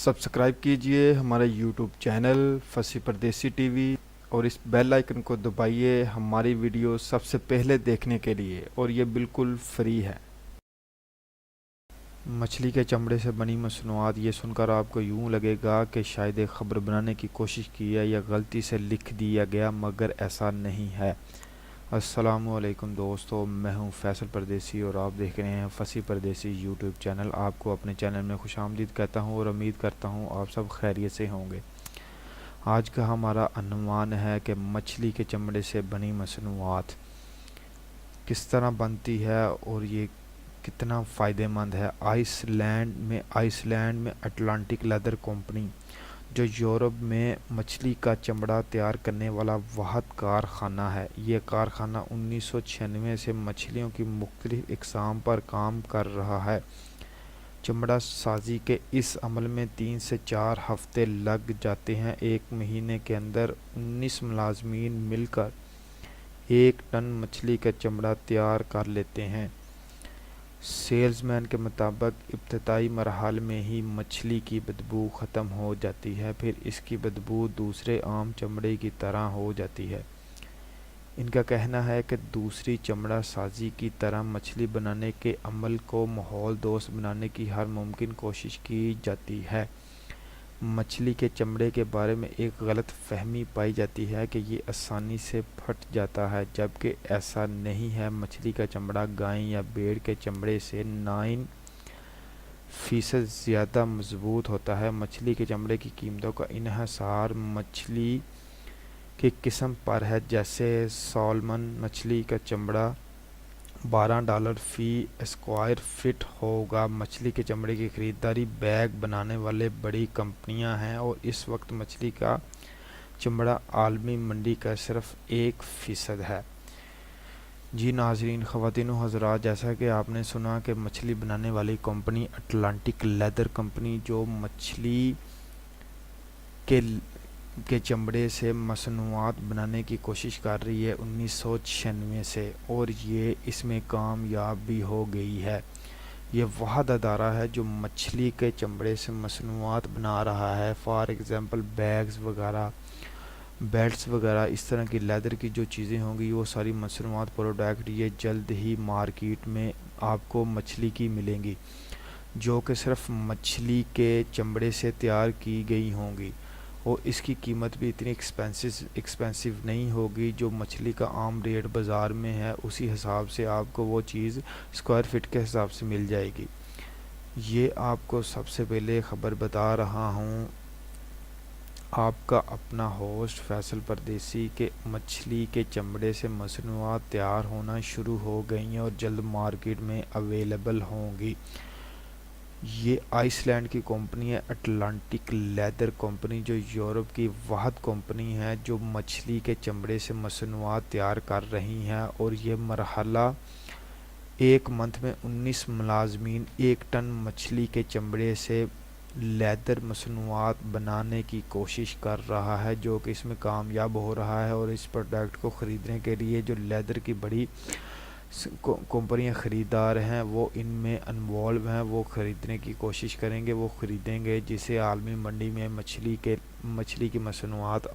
Subscribe कीजिए हमारा YouTube channel फसी परदेसी टीवी और इस बेल आइकन को दबाइए हमारी वीडियो सबसे पहले देखने के लिए, और ये बिल्कुल फ्री है। मछली के चमड़े से बनी मसनूआत, ये सुनकर आपको यूं लगेगा कि शायद एक ख़बर बनाने की कोशिश की है या गलती से लिख दिया गया, मगर ऐसा नहीं है। अस्सलामुअलैकुम दोस्तों, मैं हूं फैसल परदेसी और आप देख रहे हैं फसी परदेसी यूट्यूब चैनल। आपको अपने चैनल में खुशामदीद कहता हूं और उम्मीद करता हूं आप सब खैरियत से होंगे। आज का हमारा अनुमान है कि मछली के चमड़े से बनी मसनूआत किस तरह बनती है और ये कितना फ़ायदेमंद है। आइसलैंड में अटलांटिक लेदर कंपनी, जो यूरोप में मछली का चमड़ा तैयार करने वाला वाहद कारखाना है, ये कारखाना 1996 से मछलियों की मुख्तलिफ इकसाम पर काम कर रहा है। चमड़ा साजी के इस अमल में 3 से 4 हफ्ते लग जाते हैं। एक महीने के अंदर 19 मुलाजमीन मिलकर 1 टन मछली का चमड़ा तैयार कर लेते हैं। सेल्समैन के मुताबिक इब्तदाई मरहल में ही मछली की बदबू ख़त्म हो जाती है, फिर इसकी बदबू दूसरे आम चमड़े की तरह हो जाती है। इनका कहना है कि दूसरी चमड़ा साजी की तरह मछली बनाने के अमल को माहौल दोस्त बनाने की हर मुमकिन कोशिश की जाती है। मछली के चमड़े के बारे में एक गलत फहमी पाई जाती है कि ये आसानी से फट जाता है, जबकि ऐसा नहीं है। मछली का चमड़ा गाय या भेड़ के चमड़े से 9% ज़्यादा मजबूत होता है। मछली के चमड़े की कीमतों का इन्हिसार मछली की किस्म पर है। जैसे सालमन मछली का चमड़ा $12 फ़ी स्क्वायर फिट होगा। मछली के चमड़े की खरीदारी बैग बनाने वाले बड़ी कंपनियां हैं और इस वक्त मछली का चमड़ा आलमी मंडी का सिर्फ 1% है। जी नाज़रीन, ख़वातीन व हज़रात, जैसा कि आपने सुना कि मछली बनाने वाली कंपनी अटलांटिक लेदर कंपनी, जो मछली के चमड़े से मसनूआत बनाने की कोशिश कर रही है 1996 से, और ये इसमें कामयाब भी हो गई है। ये वाहद अदारा है जो मछली के चमड़े से मसनूआत बना रहा है। फॉर एग्ज़ाम्पल बैग्स वगैरह, बेल्ट्स वगैरह, इस तरह की लेदर की जो चीज़ें होंगी वो सारी मसनूआत प्रोडक्ट ये जल्द ही मार्केट में आपको मछली की मिलेंगी, जो कि सिर्फ मछली के चमड़े से तैयार की गई होंगी, और इसकी कीमत भी इतनी एक्सपेंसिव नहीं होगी। जो मछली का आम रेट बाज़ार में है उसी हिसाब से आपको वो चीज़ स्क्वायर फिट के हिसाब से मिल जाएगी। ये आपको सबसे पहले ख़बर बता रहा हूँ, आपका अपना होस्ट फैसल परदेसी के मछली के चमड़े से मसनूआत तैयार होना शुरू हो गई हैं और जल्द मार्केट में अवेलेबल होंगी। ये आइसलैंड की कंपनी है अटलांटिक लेदर कंपनी, जो यूरोप की वाहद कंपनी है जो मछली के चमड़े से मसनूआत तैयार कर रही हैं, और ये मरहला एक मंथ में 19 मुलाजमीन 1 टन मछली के चमड़े से लेदर मसनूआत बनाने की कोशिश कर रहा है, जो कि इसमें कामयाब हो रहा है। और इस प्रोडक्ट को ख़रीदने के लिए जो लेदर की बड़ी कंपनियां ख़रीदार हैं वो इनमें इन्वॉल्व हैं, वो ख़रीदने की कोशिश करेंगे, वो ख़रीदेंगे, जिससे आलमी मंडी में मछली की मसनूआत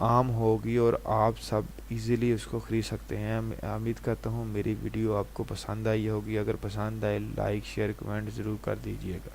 आम होगी और आप सब इजीली उसको ख़रीद सकते हैं। मैं उम्मीद करता हूँ मेरी वीडियो आपको पसंद आई होगी। अगर पसंद आए लाइक शेयर कमेंट ज़रूर कर दीजिएगा।